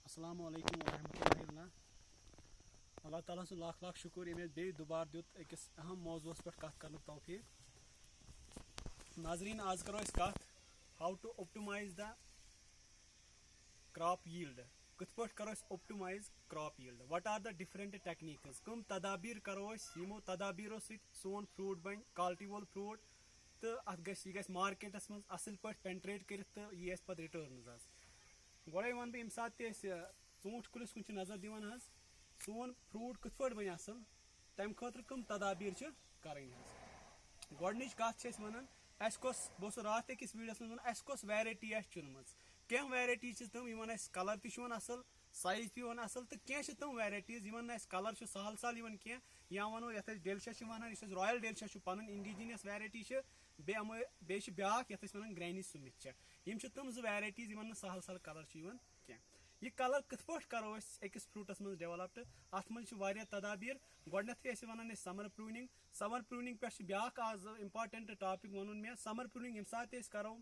अस्सलाम वालेकुम वरहमतुल्लाहि अल्लाह ताला से लाख लाख शुक्र ये बे दोबार दुत अकिस अहम मौजूस पे कत कर तौफीक नाजरीन आज करो कत how to optimize the crop yield कत पे करो optimize crop yield what are the different techniques कम तदाबीर करो यमो तदाबीरों सोन फ्रूट बन क्वालिटी वोल फ्रूट तो अत यह मार्केटस मज असल पे पेंट्रेट कर तो यह पे रिटर्न गोड़े वन बह सात ूंट कुलिस कुन नजर दिवान सोन फ्रूट कत पे बन असल तम खतर कम तदाबीर कर गोडनिच कत वन बस रात अकिस वीडियोस मन वन वैरायटी चुनम कह वैरायटी तम कलर तन असल साइज तन असल तो कह तम वैरायटीज कलर सहल सहल कह या वनो ये डेलिशियस वन रॉयल डेलिशियस पन इंडिजीनियस वैरायटी बे ब्या वन ग्रैनी सुमित यम तम जो वैरायटीज सहल सहल कलर कह यह कलर कत पे करो अकिस फ्रूटस मज डेवलप्ड अत मज तदाबीर गोडनथ वन समर प्रूनिंग पे ब्या आज इंपॉर्टेंट टॉपिक वन मे समर प्रूनिंग यम सात करो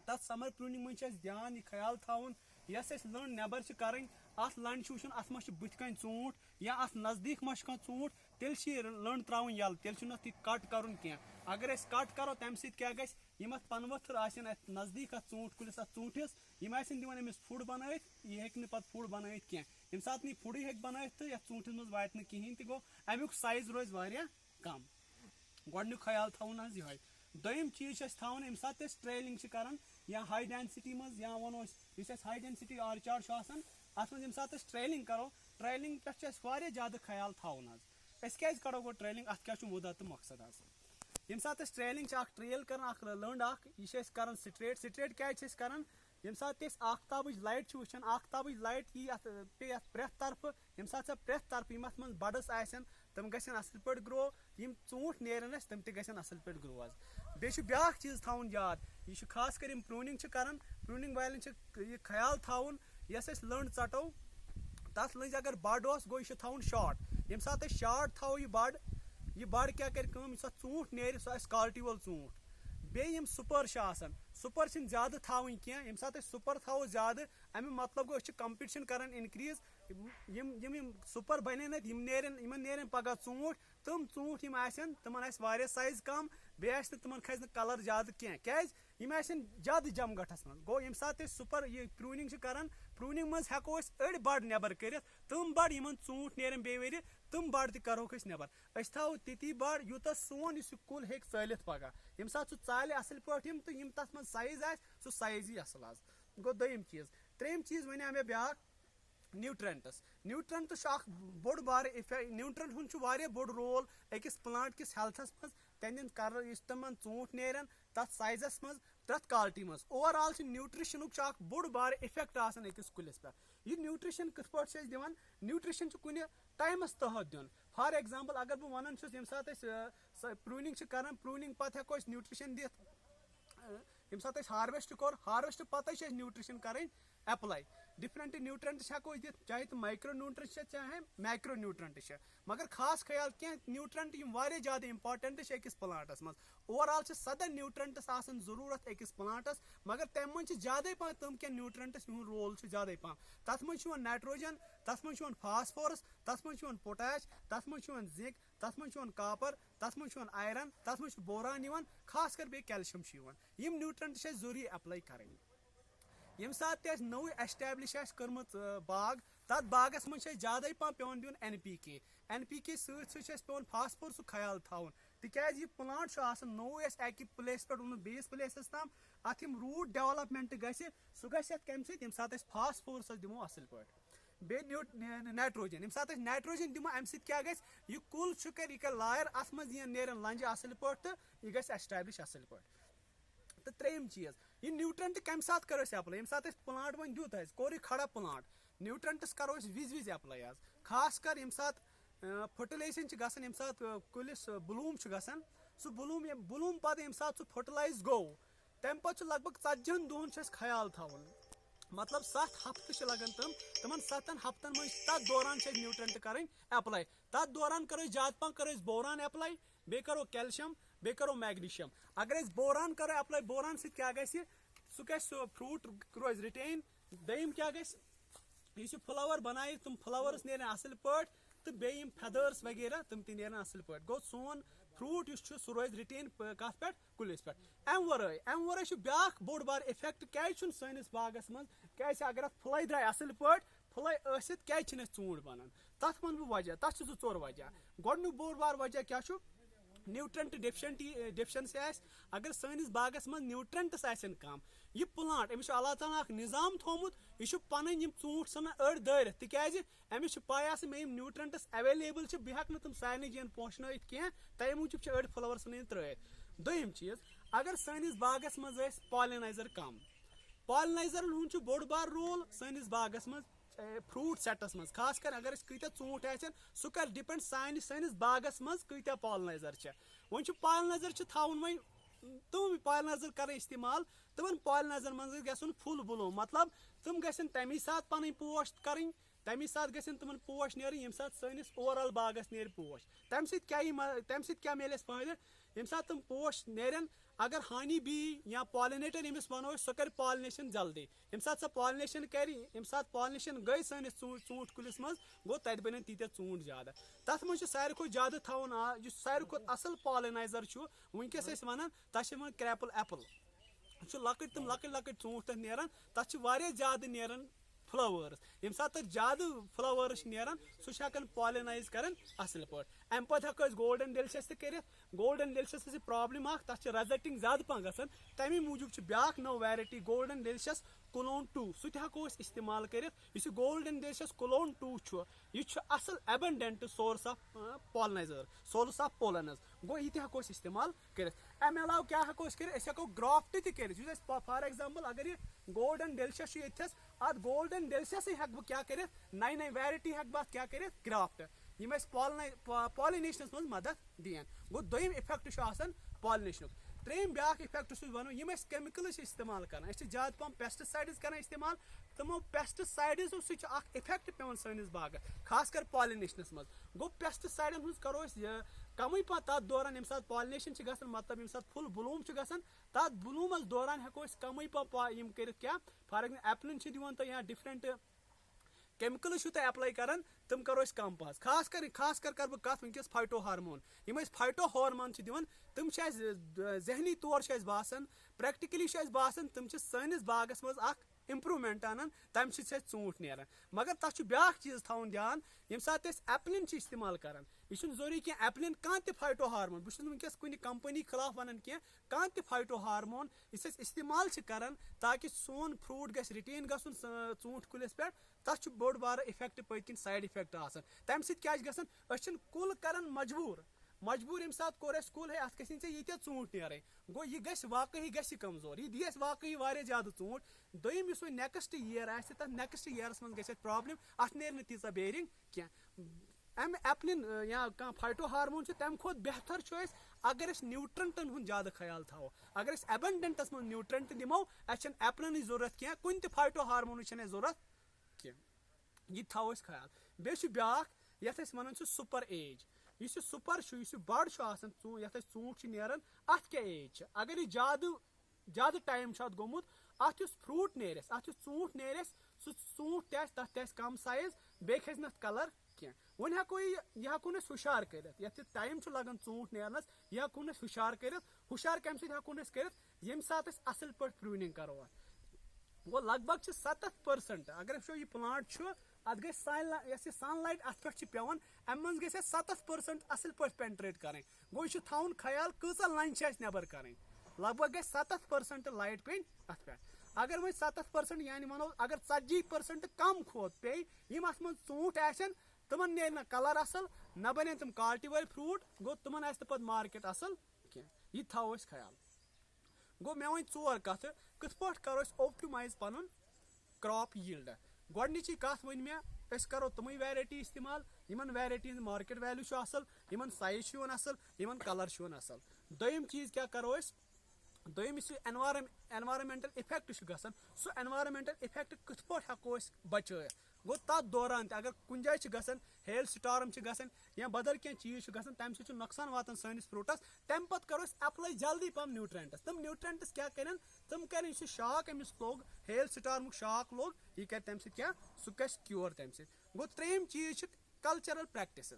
तथ समर प्रूनिंग मज ध्यान यह ख्याल थवन यस लंड नबर कर अत लंड वुन अत मा बुथ कन ूंट या अत नजदीक मा ूंट तेल लंड त्रावन यल तेल कट कर कह अगर कट करो तम क्या गम पन वथर नजदीक ूंट कुलिस ूंटिस यम दिवान अमिस फुड बन यह हे पे फुड बन कह यम सात फुड हे बन तो ये ूंटिस मज वा कहें तो गो अमुक साइज रोज कम गोडन ख्याल थवन ये दोम चीज थवन यम सात ट्रेलिंग कर या हाई डेंसिटी मज या वनो हाई डेंसिटी आर्चार्ड अत मज सात ट्रेलिंग करो ट्रेलिंग पे ज्यादा ख्याल थवन क्या करो गो ट्रेलिंग अत क्या मुद्दा तो मकसद यम सात ट्रेलिंग ट्रेल कर लंड यह कर स्ट्रेट स्ट्रेट क्या कर यम सात आख्ताब लाइट वुचान आख्ताब लाइट यी पे प्रेथ तरफ यम सात प्रेथ तरफ यम अत मन बडस आसन तम गसन असल पे ग्रो यम ूंट नेरन तम तन असल पे ग्रो आज बे ब्या चीज थवन याद यह खास कर प्रूनिंग कर प्रूनिंग वाले यह ख्याल थवन यस लंड चटो तथ लज अगर बड़ गो यह थवन शार्ट यम सात शार्ट थो यह बड़ क्या कर ूंट नेर सह क्वालिटी वोल ूंट बे सुपर सुपर ज्यादा थवन कह यम सात सुपर थो ज्यादा अमे मतलब गो कंपटिशन कर इनक्रीज यम सुपर बन नेरन पगह ूंट तम ूंट तमन साइज कम बे तमन खस कलर ज्यादा कह क्या ज्यादा जमगठस मज गो यम सात सुपर यह प्रूनिंग कर प्रूनिंग मज हेको अड़ बड़ नबर कर तम बड़ ूंट नेरन बे वरि तम बड़ तरोक नबर थो ती बड़ यूत सोन कुल हे चलित पगह यम सात चाल असल पे तो यम तथ मज साइज सह साइज ही असल आज गो दोम चीज त्रेम चीज वन मे ब्या न्यूट्रेंट्स न्यूट्रेंट्स बोड़ बार न्यूट्रेंट हूं बोड़ रोल अकिस प्लांट किस हेल्थस मज तहन कर तमन ूंट नेरन तथ साइजस मज तथ क्वालिटी मज ओवरऑल न्यूट्रिशन बोड़ बार इफेक्ट अकिस कुलिस पे यह न्यूट्रिशन कत पे दिवान न्यूट्रिशन कुन टाइमस तहत दिन फॉर एग्जांपल अगर बह वन यम सात प्रूनिंग कर प्रूनिंग पे हेको न्यूट्रिशन दिथ यम सात हार्वेस्ट कोर हार्वेस्ट पते न्यूट्रिशन कर अप्लाई डिफरेंट न्यूट्रेंट्स हेको दिथ चाहे तो माइक्रो न्यूट्रेंट्स चाहे मैक्रो न्यूट्रेंट्स मगर खास ख्याल कह न्यूट्रेंट ज्यादा इंपॉर्टेंट अकिस प्लांटस मज ओवरऑल 7 न्यूट्रेंट्स जरूरत अकिस प्लांटस मगर तम मन ज्यादा पह तम क्या न्यूट्रेंट्स यह रोल ज्यादा पह तथ मज नाइट्रोजन तथ मज फास्फोरस तथ मज पोटैश तथ मज जिंक तथ मज कापर तथ मज आयरन तथ मज बोरान खास कर बे कैल्शियम यम न्यूट्रेंट्स जरूरी अप्लाई कर यम सात नौ एस्टैब्लिश कर्म बाग तथ बागस मज ज्यादा पह पेवन दिन NPK सत पेवन फास्फोरस ख्याल थवन तिकाज यह प्लांट नौ अक प्लेस पे बेस प्लेस तम अत रूट डेवलपमेंट सह कम सम सात फास्फोरस दिमो असल पे बे नाइट्रोजन यम सात नाइट्रोजन दिमो अम क्या यह कुल कर लायर अत मज नेरन लंज असल पे तो यह एस्टैब्लिश असल पे तो त्रेम चीज यह न्यूट्रेंट कम सात कर अप्लाई यम सात प्लांट वन दुत कोर खड़ा प्लांट न्यूट्रेंट्स करो विज अप्लाई आज खास कर यम सात फर्टिलाइजेशन गम सात कुलिस ब्लूम गसान सह ब्लूम पे यम सात फर्टिलाइज गो तम पे लगभग 40 दोहन ख्याल थवन मतलब 7 हफ्ते लगन तमन 7 हफ्तन मज तथ दौरान न्यूट्रेंट कर अप्लाई तथ दौरान करो ज्यादा पह करो बोरान अप्लाई बे करो कैल्शियम बे करो मैग्नीशियम अगर बोरान करो अप्लाई बोरान क्या सह फ्रूट रोज रिटेन दम क्या यह फ्लावर बनाए तुम फ्लावर्स नेरन असल पट तो बेम फेदर्स वगैरह तुम ते नेरन असल पट गो सोन फ्रूट सह रोज रिटेन कत पे कुलिस पे अम वर ब्या बोड़ बार इफेक्ट क्या सैनिस बागस मज क्या अगर फल द्राय असल पे फल षित क्या ूट बनान तथ वन बह वजह तथ जो 4 वजह गोडनुक बोड़ बार वजह क्या न्यूट्रेंट डेफिशेंसी अगर सैनिस बागस मज न्यूट्रेंट्स कम यह प्लांट अमिस अल्लाह ताला निज़ाम थोमुत यह पन ूट सन अड़ दार तिज अमिस पाय मे न्यूट्रेंट्स अवेलेबल बह हेक तुम सारे जन पोशन कह तमें मूजूब अड़ फ्लावर सन त्रत दोम चीज अगर सैनिस बागस मज पॉलिनाइजर कम पॉलिनाइजर हूँ बोड़ बार रोल सैनिस बागस मज फ्रूट सेटस मज खास कर अगर कत ूट सह कर डिपेंड सैनिस बागस मज कत पॉलिनाइजर वो पॉलिनाइजर थवन वो तुम पॉलिनाइजर कर इस्तेमाल तमन पॉलिनाइजर मज गन फुल ब्लूम मतलब तुम गन तमी सात पन पोश कर तमी सात गन तुम पोश नीर ये सैनिस ओवरऑल बागस नीर पोश तम क्या मिले फायदे ये सात तुम पोश नेरन अगर हानी बी या पॉलिनेटर यमिस वनो सह कर पॉलिनेशन जल्दी ये सात सह पॉलिनेशन कर ये सात पॉलिनेशन गई सैनिस ूट कुलिस मज गो तत बन तीत ूट ज्यादा तथ मज सारे खुद ज्यादा थवन सारे खुद असल पॉलिनाइजर वनकस वन तथ क्रैपल एप्पल लकट तुम लकट ूट तथ नेरान तथ ज्यादा नेरान फ्लावर्स ये सात ज्यादा फ्लावर्स नेरान सह पॉलिनाइज कर असल पे अम पे हेको गोल्डन डेलिशियस कर गोल्डन डेलिशियस प्रॉब्लम तथ रिजल्टिंग ज्यादा पह गसान तमी मूजूब ब्या नव वैरायटी गोल्डन डेलिशियस क्लोन 2 सह हेको इस्तेमाल कर गोल्डन डेलिशियस क्लोन 2 यह असल abundant source of pollinizer source of pollens गो यह हेको इस्तेमाल कर अम अलाव क्या हेको कर ग्राफ्ट त फॉर एग्जाम्पल अगर यह गोल्डन डेलिशियस येथस अत गोल्डन डेलिशियस हेक बह क्या कर नई नई वैरायटी हेक बह क्या कर ग्राफ्ट यम पॉलिनेशनस मज मदद दियान गो दोम इफेक्ट पॉलिनेशन त्रेम ब्या इफेक्ट वो यम केमिकल इस्तेमाल कर ज्यादा पह पेस्टिसाइड्स कर इस्तेमाल तमो पेस्टिसाइड्स सह इफेक्ट पे सैनिस बाग खास कर पॉलिनेशनस मज गो पेस्टिसाइडन हूँ करो कम पह तथ दौरान ये पॉलिनेशन गसान मतलब ये फुल ब्लूम गसान तथ ब्लूमस दौरान हेको कम पह कर क्या फॉर एग्जाम्पल एप्लिन दिवान तो या डिफरेंट केमिकल अप्लाई कर तुम करो कम पह खास कर बह कत वनकस फाइटो हार्मोन यम फाइटो हार्मोन दिवान तुम जहनी तौर बासान प्रैक्टिकली बासान तुम सैनिस बागस मज इम्प्रूवमेंट आनान तम ूट नेरान मगर तथ ब्या चीज थवन ध्यान ये सात एप्लिन इस्तेमाल कर यह जरूरी कह एप्लिन कह फाइटो हार्मोन बस वनकस कुछ कंपनी खिलाफ वन कह फाइटो हार्मोन इस इस्तेमाल कर ताकि सोन फ्रूट गस रिटेन गसन ूट कुलिस पे तथ बोड़ बार इफेक्ट पत्किन साइड इफेक्ट तम सह कुल कर मजबूर ये सात कोर कुल है अत ये ूट नेर गो यह गई कमजोर यह दिस वाकई ज्यादा ूट दोम इस नेक्स्ट ईयर तथ नेक्स्ट ईयरस मज ग प्रॉब्लम अत नेर तीचा बेरिंग कह अम एप्लिन या कह फाइटो हार्मोन तम खुद बेहतर अगर न्यूट्रेंटन हूँ ज्यादा ख्याल थो अगर एबंडेंटस मज न्यूट्रेंट दिमो एप्लिन जरूरत कह कुन फाइटो हार्मोन जरूरत कह यह थो ख्याल बे ब्या ये वन सुपर एज यह सुपर बड़ ये ूट नेरान अत क्या एज अगर यह ज्यादा टाइम गोमुत अत फ्रूट नेरस अत ूट नेरस ूट तथ कम साइज बे खस कलर कह वो हेको यह हेको हुशार कर टाइम लगन ूट नेरनस यह हेको हुशार कर हुशार कम हेको कर ये सात असल पे प्रूनिंग करो वो लगभग 70% अगर वो यह प्लांट अत गई सनलाइट अत पे पेवान अम मज ग 70% असल पे पेंट्रेट कर गो यह थवन ख्याल कचा लंच नबर कर लगभग गई 70% लाइट पे अत पे अगर वो 70% यानी वनो अगर 40% कम खोत पे यम अत मज ूट तमन नेर ना कलर असल न बन तम क्वालिटी वाल फ्रूट गो तमन पे मार्केट असल कह यह थो ख्याल गो मे वन 4 कथ कथ पे करो ऑप्टिमाइज पन क्रॉप यील्ड गोडनिची कथ वन मे करो तम वैरायटी इस्तेमाल इन वैरायटी मार्केट वैल्यू असल इन साइज असल इन कलर असल दोम चीज क्या करो दोम एनवायरमेंटल इफेक्ट गसान सो एनवायरमेंटल इफेक्ट कथ पे हेको बच गो तथ दौरान अगर कुछ जाए गसन हेल स्टॉर्म गसन या बदल क्या चीज गसन तम से नुकसान वातान सानिस फ्रूटस तम पत करो अप्लाई जल्दी पम न्यूट्रेंट्स तम न्यूट्रेंट्स क्या करें तम करें शाक अमिस लोग हेल स्टॉर्म शाक लोग यह कर तम क्या सह क्योर तम गो त्रेम चीज कल्चरल प्रैक्टिस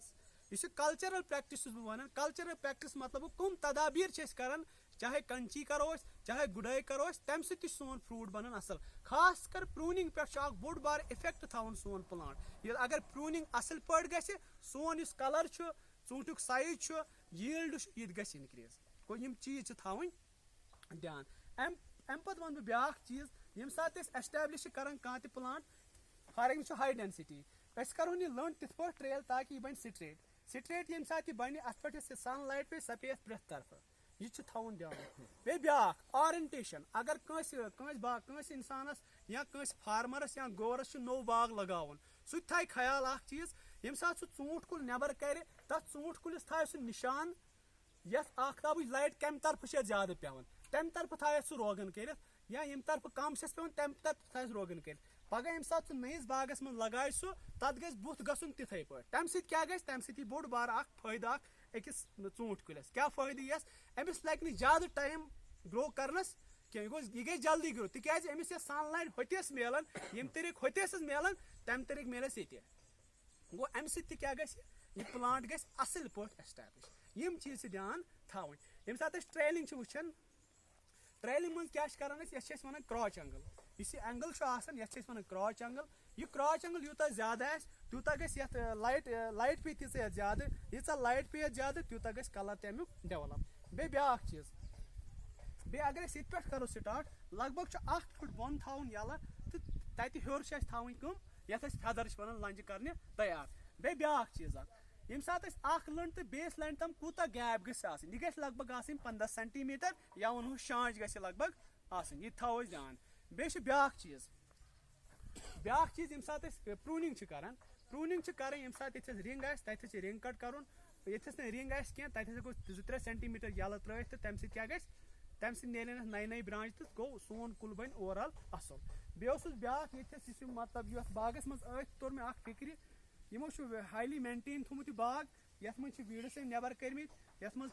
इस cultural practice one cultural practice मतलब कम तदाबीर करान चाहे कंची करो चाहे गुडाई करो तम सोन फ्रूट बनन असल खास कर प्रूनिंग पे बोड़ बार इफेक्ट थवन सोन प्लांट अगर प्रूनिंग असल पे गि सोन इस कलर ूंटुक साइज यील्ड यह गि इनक्रीज गो यम चीज थवन ध्यान अम पे वन ब्या चीज यम सात एस्टेब्लिश करान कह plant for example high density करो लंड तिथ पे ट्रेल ताकि यह बन स्ट्रेट स्ट्रेट यम सात बन अत पे सन लाइट पे सफेद प्रेथ तरफ यह थवन ध्यान बे ब्या ऑरिएंटेशन अगर कंस इंसानस या कंस फार्मरस या गोरस नो बाग लगावन सह थ ख्याल चीज यम सात ूंट कुल नबर कर तथ ूंट कुलिस थ निशान यथ आखताब लाइट कम तरफ ज्यादा पेवन तम तरफ थ रोगन कर या यम तरफ कम पे तम तरफ थ रोगन कर पगह यम सात नईस बागस मन लगाए तथ गस बुथ गसन तिथे पे तम क्या तम बोड़ बार फायदा अकिस ूंट कुलिस क्या फायदा यस अमिस लगे ज्यादा टाइम ग्रो करनस यह गई जल्दी ग्रो तिज अमिस सनलाइट होतिस मिलान यम तरीक होतिस मिलान तम तरीक मिलस ये गो अम क्या यह प्लांट गि असल पे एस्टैब्लिश यम चीज ध्यान थवन यम सात ट्रेलिंग वुचान ट्रेलिंग मन क्या कर वन क्रॉच एंगल इस एंगल ये वन क्रॉच एंगल यह क्रॉच एंगल यूता ज्यादा तूता लाइट पे तीस ज्यादा यीचा लाइट पे ज्यादा तूता गि कलर तमुक डेवलप बे ब्या चीज बे अगर ये पे करो स्टार्ट लगभग 8 फुट बोन थवन यला तो तत हर थवन कम ये फेदर वन लंज कर तैयार बे ब्या चीज यम सात लंड तो बेस लंड तम कूता गैप गि यह लगभग 15 सेंटीमीटर या वन शांच गि लगभग यह थो ध्यान बे ब्या चीज यम सात प्रूनिंग कर यम सात रिंग तथ रिंग कट कर ये रिंग कह तथ 2-3 सेंटीमीटर यल त्रो तो तम क्या गि तम नील नई ब्रांच तो गो सोन कुल बन ओवरऑल असल बेस ब्या मतलब ये बागस मज तोर मे फिक्र यमो हाईली मेंटेन थोमुत बाग यथ मन वीड से नबर कर्मित यथ मन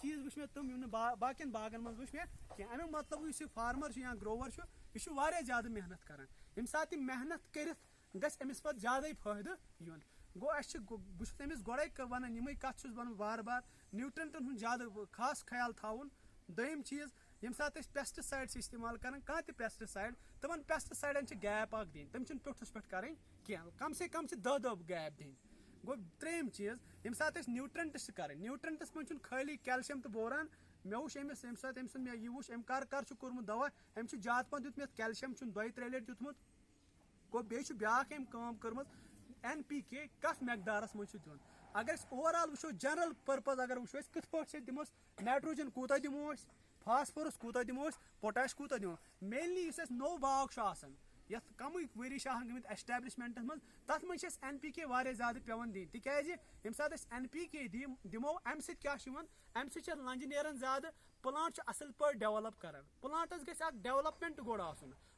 चीज वुच मे तम यम बाकियन बागन मज वुच मे कह अमिक मतलब इस फार्मर या ग्रोवर यह ज्यादा मेहनत करान यम सात मेहनत कर गमिस पे ज्यादा फायदे युन गो बहुत अमिस गोड़े वन यम कत वन बार बार न्यूट्रेंटन हूँ ज्यादा खास ख्याल थवन दोम चीज यम सात पेस्टिसाइड्स इस्तेमाल कर पेस्टिसाइड तमन पेस्टिसाइडन गैप दिन तम पुठस पे करें कम से कम 10 गैप दिन गो त्रेम चीज यम सात न्यूट्रेंट्स कर न्यूट्रेंट्स मन खाली कैल्शियम तो बोरान मे वो अमिस यम सात मे यह वो कर कोर्मुत दवा अम ज्यादा पन दित कैल्शियम 2-3 लट दितमुत गो बे ब्या कर्म NPK कत मकदारस मन दिन अगर ओवरऑल वो जनरल पर्पज अगर वो कत पे दिमोस नाइट्रोजन कूता दिमोस फास्फोरस कूता दिमोस पोटाश कूता दिमो मेनली नो बाग ये कम वरी गमित एस्टेब्लिशमेंट मज तथ मन NPK ज्यादा पेवन दिन तिज यम सात NPK दिमो अम क्या अम लंज नेरान ज्यादा प्लांट असल पे डेवलप कर प्लांटस गि डेवलपमेंट गोड़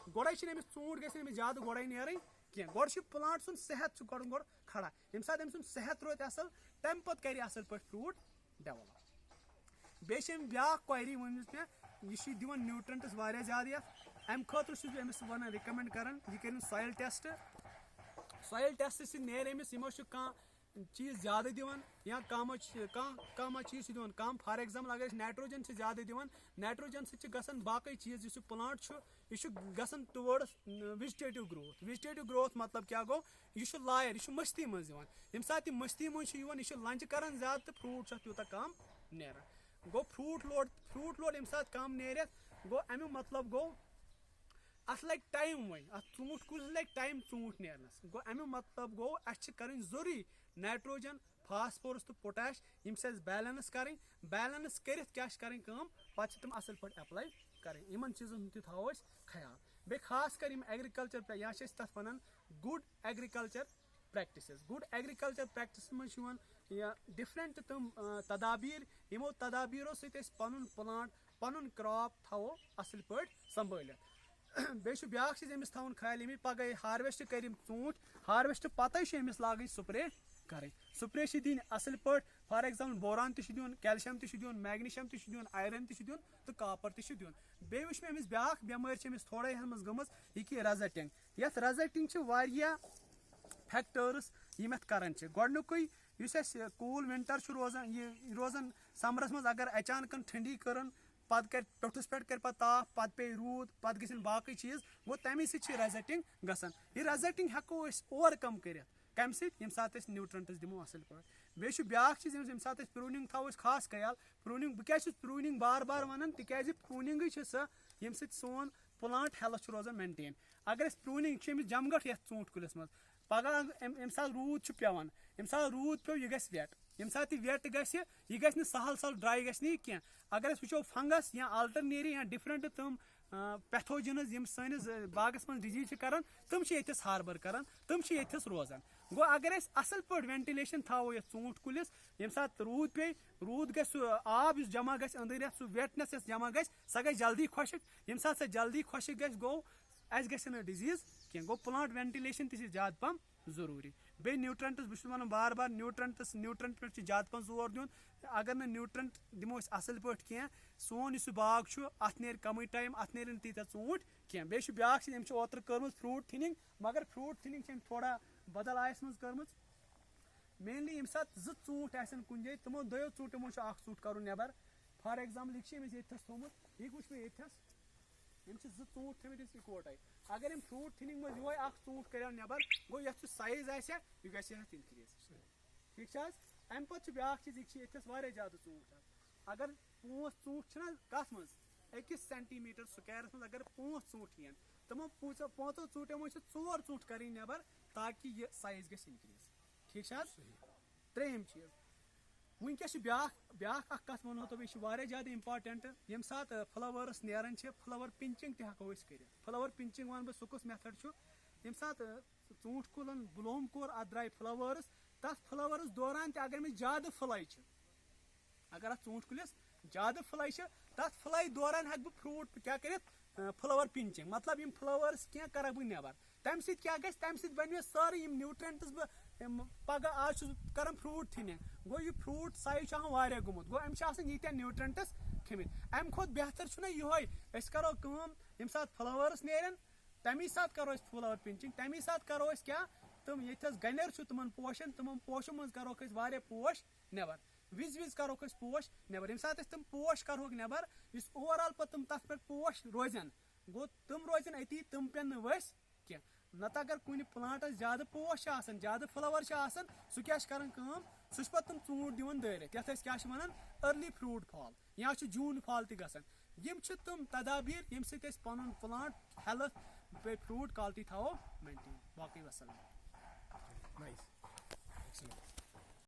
गोड़े अमिस ूंट गि ज्यादा गोड़े नेर कह गोड़ प्लांट सुन सेहत गोड़ खड़ा यम सात अम सेहत रोत असल तम पे कर असल पे फ्रूट डेवलप बे ब्या क्वेरी वन मे यह दिवन न्यूट्रेंट्स ज्यादा अम खुद अमिस वन रिकमेंड कर यह कर सॉइल टेस्ट से नेर अमिस यमो चीज ज्यादा दिवन या कम चीज दिवन कम फॉर एग्जाम्पल अगर नाइट्रोजन ज्यादा दिवन नाइट्रोजन गसन बाकी चीज इस प्लांट यह गसन टुवर्ड्स वेजिटेटिव ग्रोथ मतलब क्या गो यह लायर यह मस्ती मज यम सात मस्ती मज यह लंच कर ज्यादा तो फ्रूट तूत कम नेरान गो फ्रूट लोड यम सात कम नेर गो अमु मतलब गो अत लग टाइम वन ूंट कुल लग टाइम ूंट नेरनस गो अमु मतलब गो अस कर जरूरी नाइट्रोजन फास्फोरस तो पोटाश यम बैलेंस कर क्या पे तम असल पे अप्लाई करें इन चीजन थो ख्याल बे खास कर एग्रीकल्चर पे या तथ वन गुड एग्रीकल्चर प्रैक्टिस मन डिफरेंट तम तदाबीर यमो तदाबीरों सत पन प्लांट पन क्रॉप थो असल पे संभालित बेशु ब्याक चीज अमिस थवन ख्याल यमी पगह हार्वेस्ट कर ऊँट हार्वेस्ट पत अमिस लाग स्प्रे करें स्प्रे दिन असल पे फॉर एग्जाम्पल बोरान दिन कैल्शियम दिन मैग्नीशियम दिन आयरन दिन तो कापर दिन बे वुच मे अमिस ब्याक बेमारी अमिस थोड़ा मज गमज यह रजटिंग यथ रजटिंग फैक्टर्स यम अत करान गोडनुकुई कूल विंटर रोजान यह रोजान समरस मज अगर अचानक ठंडी करन पत कर टोटस पे कर ताप पत पे रूद पत गन बाकी चीज गो तमे सह रजटिंग गसान यह रजटिंग हेको ओवरकम कर कम सम सात न्यूट्रंट्स दिमो असल पे बेशु ब्याक चीज यम सात प्रूनिंग थो खास ख्याल प्रूनिंग बह क्या प्रूनिंग बार बार वन तिज प्रूनिंग सह यम सोन प्लांट हेल्थ रोजान मेंटेन अगर प्रूनिंग जमगट ये ऊँट कुलिस मज पगह यम सात रूद पेवान यम सात रूद पे यह गस वेट यम सात वेट गस यह गस सहल सहल ड्राई गस कह अगर वो फंगस या अल्टरनेरी या डिफरेंट तम पैथोजनस यम सैनिस बागस मन डिजीज करान तम यस हार्बर करान तम यस रोजान गो अगर असल पे वेंटिलेशन थो ये ऊँट कुलिस यम सात रूद पे रूद गस आब जमा गस अंदर सह वेटनेस जमा गस सह गई जल्दी खुशक यम सात सह जल्दी खुशक गस गो अस गई डिजीज कह गो प्लांट वेंटिलेशन तह ज्यादा पम जरूरी बे न्यूट्रंट्स बस वन बार बार न्यूट्रंट पे ज्यादा पन जोर दिन अगर न न्यूट्रंट दिमो असल पे कह सोन इस बाग अत नेर कम टाइम अत नेर तीत ऊँट कह बे ब्याक चीज ओतर कर फ्रूट थिनिंग मगर फ्रूट थिनिंग थोड़ा बदल आयस मज कर मेनली यम सात ऊँट आन कुन जाए तमो दो ऊँटो ऊँट कर नबर फॉर एग्जाम्पल यह थोमुत यह वुच मे यथस यम ऊँट थमित इकवटे अगर यम फ्रूट थिनिंग मज यो ऊँट कर नबर गो ये साइज यह गस इनक्रीज ठीक अम पे ब्याक चीज यह ज्यादा ऊँट अगर 5 ऊँट कत मज 1 सेंटीमीटर स्क्वायरस मज अगर 5 ऊँट यन तमो 5 ऊँटो मज 4 ऊँट कर नबर ताकि यह साइज गस इनक्रीज ठीक त्रेम चीज वनकस ब्याक कत वो तो यह ज्यादा इंपॉर्टेंट यम सात फ्लावर्स नेरान फ्लावर पिंचिंग तको कर फ्लावर पिंचिंग वन बह कुस मेथड यम सात ऊँट कुलन ब्लूम कोर अत द्राय फ्लावर्स तथ फ्लावर्स दौरान अगर मे ज्यादा फ्लाई अगर अत ऊँट कुलिस ज्यादा फ्लाई तथ फ्लाई दौरान हेक बह फ्रूट क्या कर फ्लावर पिंचिंग मतलब यम फ्लावर्स क्या कर बह नबर तम क्या गस तम बन सारे न्यूट्रेंट्स बह पगह आज कर फ्रूट थिनिंग गो यह फ्रूट साइज वारिया गुमुत गो अम ये न्यूट्रेंट्स खमित अम खोत बेहतर ये करो यम सात फ्लावर्स नेरन तमी सात करो फ्लावर पिंचिंग तमी सात करो क्या तम ये गनर तमन पोशन तमन पोशो मज करो वारिया पोश नबर विज विज करो पोश नबर यम सात तम पोश करो नबर इस ओवरऑल पे तम तथ पे पोश रोजन गो तम रोजन अती तम पे वस कह नत अगर कुन प्लांटस ज्यादा पोश ज्यादा फ्लावर सह क्या कर सह पे तम ऊँट दिवन दरित ये क्या वन अर्ली फ्रूट फॉल या जून फॉल तम तम तदाबीर यम पन प्लांट हेल्थ पे फ्रूट क्वालिटी थो मेंटेन बाकी वसलम।